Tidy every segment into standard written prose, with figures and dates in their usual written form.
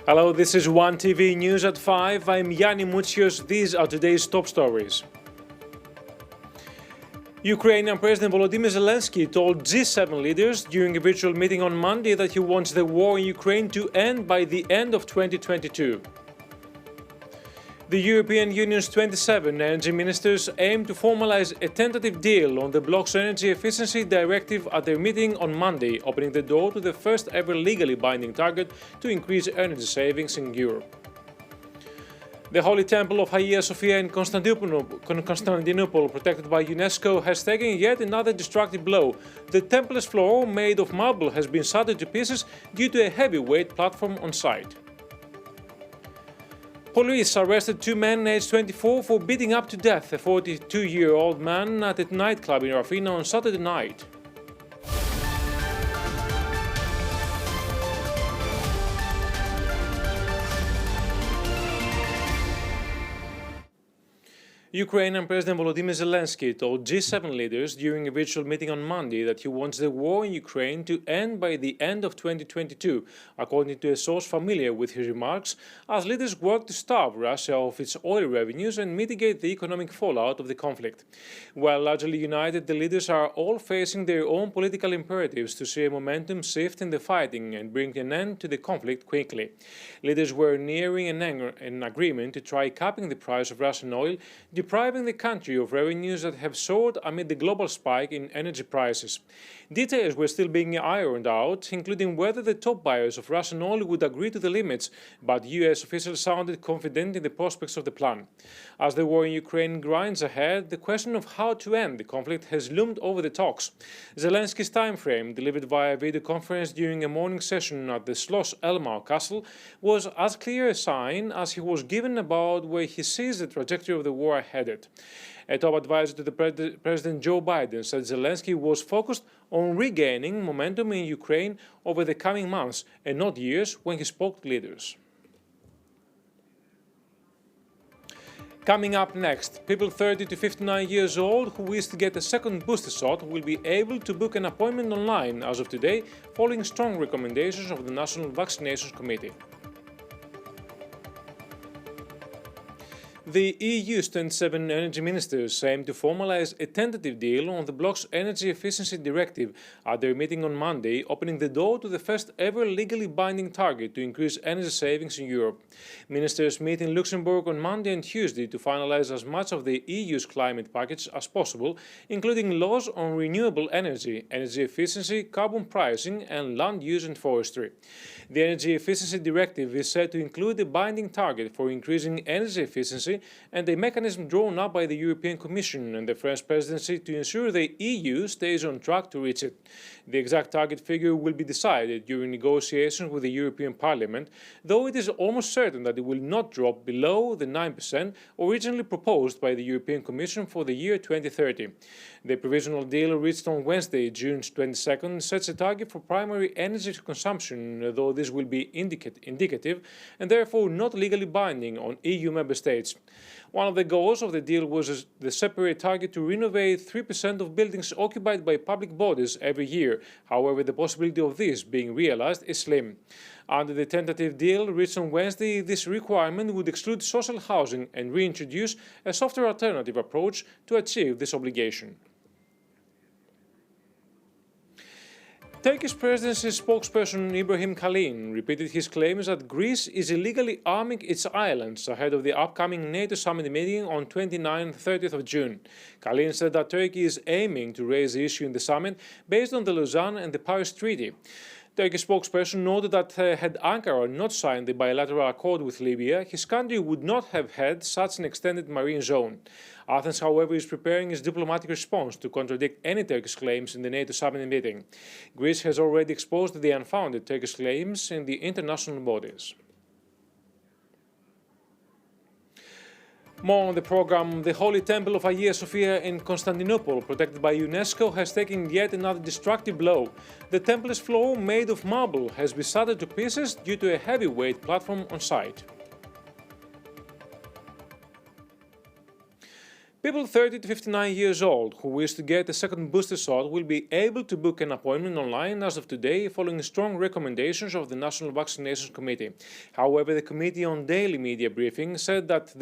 Hello, this is One TV News at 5. I'm Yanni MOUTSIOS. These are today's top stories. Ukrainian President Volodymyr Zelensky told G7 leaders during a virtual meeting on Monday that he wants the war in Ukraine to end by the end of 2022. The European Union's 27 energy ministers aim to formalize a tentative deal on the bloc's energy efficiency directive at their meeting on Monday, opening the door to the first ever legally binding target to increase energy savings in Europe. The Holy Temple of Hagia Sophia in Constantinople, protected by UNESCO, has taken yet another destructive blow. The temple's floor, made of marble, has been shattered to pieces due to a heavyweight platform on site. Police arrested two men aged 24 for beating up to death a 42-year-old man at a nightclub in Rafina on Saturday night. Ukrainian President Volodymyr Zelensky told G7 leaders during a virtual meeting on Monday that he wants the war in Ukraine to end by the end of 2022, according to a source familiar with his remarks, as leaders work to starve Russia of its oil revenues and mitigate the economic fallout of the conflict. While largely united, the leaders are all facing their own political imperatives to see a momentum shift in the fighting and bring an end to the conflict quickly. Leaders were nearing an agreement to try capping the price of Russian oil, depriving the country of revenues that have soared amid the global spike in energy prices. Details were still being ironed out, including whether the top buyers of Russian oil would agree to the limits, but US officials sounded confident in the prospects of the plan. As the war in Ukraine grinds ahead, the question of how to end the conflict has loomed over the talks. Zelensky's timeframe, delivered via video conference during a morning session at the Schloss Elmau Castle, was as clear a sign as he was given about where he sees the trajectory of the war headed. A top advisor to the President Joe Biden said Zelensky was focused on regaining momentum in Ukraine over the coming months and not years when he spoke to leaders. Coming up next, people 30 to 59 years old who wish to get a second booster shot will be able to book an appointment online as of today, following strong recommendations of the National Vaccinations Committee. The EU's 27 energy ministers aim to formalize a tentative deal on the bloc's energy efficiency directive at their meeting on Monday, opening the door to the first ever legally binding target to increase energy savings in Europe. Ministers meet in Luxembourg on Monday and Tuesday to finalize as much of the EU's climate package as possible, including laws on renewable energy, energy efficiency, carbon pricing, and land use and forestry. The energy efficiency directive is set to include a binding target for increasing energy efficiency and a mechanism drawn up by the European Commission and the French presidency to ensure the EU stays on track to reach it. The exact target figure will be decided during negotiations with the European Parliament, though it is almost certain that it will not drop below the 9% originally proposed by the European Commission for the year 2030. The provisional deal reached on Wednesday, June 22nd, sets a target for primary energy consumption, though this will be indicative and therefore not legally binding on EU member states. One of the goals of the deal was the separate target to renovate 3% of buildings occupied by public bodies every year. However, the possibility of this being realized is slim. Under the tentative deal reached on Wednesday, this requirement would exclude social housing and reintroduce a softer alternative approach to achieve this obligation. Turkish presidency spokesperson Ibrahim Kalin repeated his claims that Greece is illegally arming its islands ahead of the upcoming NATO summit meeting on 29-30th of June. Kalin said that Turkey is aiming to raise the issue in the summit based on the Lausanne and the Paris Treaty. Turkish spokesperson noted that had Ankara not signed the bilateral accord with Libya, his country would not have had such an extended marine zone. Athens, however, is preparing its diplomatic response to contradict any Turkish claims in the NATO summit meeting. Greece has already exposed the unfounded Turkish claims in the international bodies. More on the program. The Holy Temple of Hagia Sophia in Constantinople, protected by UNESCO, has taken yet another destructive blow. The temple's floor, made of marble, has been shattered to pieces due to a heavyweight platform on site. People 30 to 59 years old who wish to get a second booster shot will be able to book an appointment online as of today, following strong recommendations of the National Vaccinations Committee. However, the Committee on Daily Media Briefing said that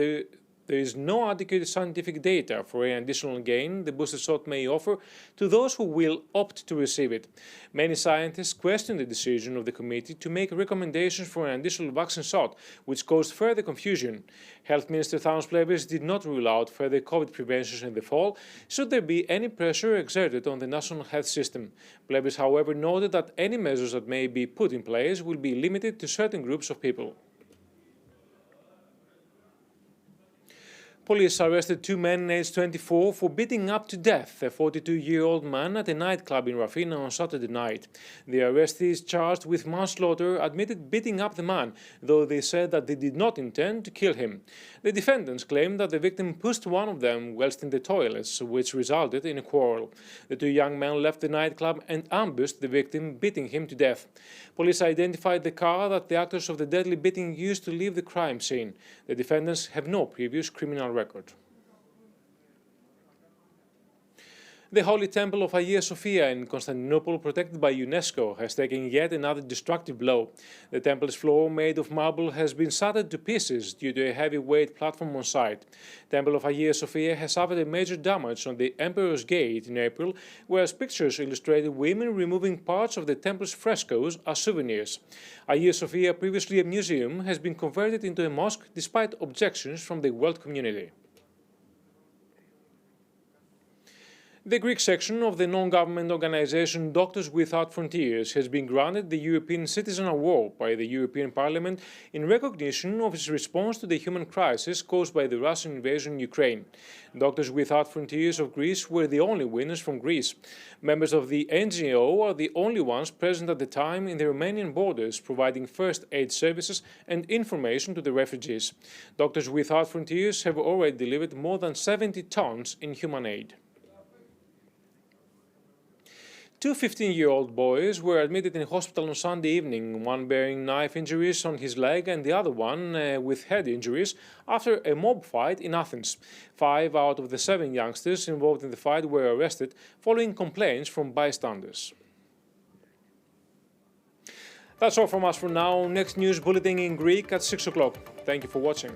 there is no adequate scientific data for any additional gain the booster shot may offer to those who will opt to receive it. Many scientists question the decision of the committee to make recommendations for an additional vaccine shot, which caused further confusion. Health Minister Thanos Plevris did not rule out further COVID preventions in the fall, should there be any pressure exerted on the national health system. Plevris, however, noted that any measures that may be put in place will be limited to certain groups of people. Police arrested two men aged 24 for beating up to death a 42-year-old man at a nightclub in Rafina on Saturday night. The arrestees, charged with manslaughter, admitted beating up the man, though they said that they did not intend to kill him. The defendants claimed that the victim pushed one of them whilst in the toilets, which resulted in a quarrel. The two young men left the nightclub and ambushed the victim, beating him to death. Police identified the car that the actors of the deadly beating used to leave the crime scene. The defendants have no previous criminal record. The Holy Temple of Hagia Sophia in Constantinople, protected by UNESCO, has taken yet another destructive blow. The temple's floor, made of marble, has been shattered to pieces due to a heavy-weight platform on site. Temple of Hagia Sophia has suffered a major damage on the Emperor's Gate in April, whereas pictures illustrated women removing parts of the temple's frescoes as souvenirs. Hagia Sophia, previously a museum, has been converted into a mosque despite objections from the world community. The Greek section of the non-government organization Doctors Without Frontiers has been granted the European Citizen Award by the European Parliament in recognition of its response to the human crisis caused by the Russian invasion in Ukraine. Doctors Without Frontiers of Greece were the only winners from Greece. Members of the NGO are the only ones present at the time in the Romanian borders, providing first aid services and information to the refugees. Doctors Without Frontiers have already delivered more than 70 tons in human aid. Two 15-year-old boys were admitted in hospital on Sunday evening, one bearing knife injuries on his leg and the other one with head injuries after a mob fight in Athens. 5 out of the 7 youngsters involved in the fight were arrested following complaints from bystanders. That's all from us for now. Next news bulletin in Greek at 6 o'clock. Thank you for watching.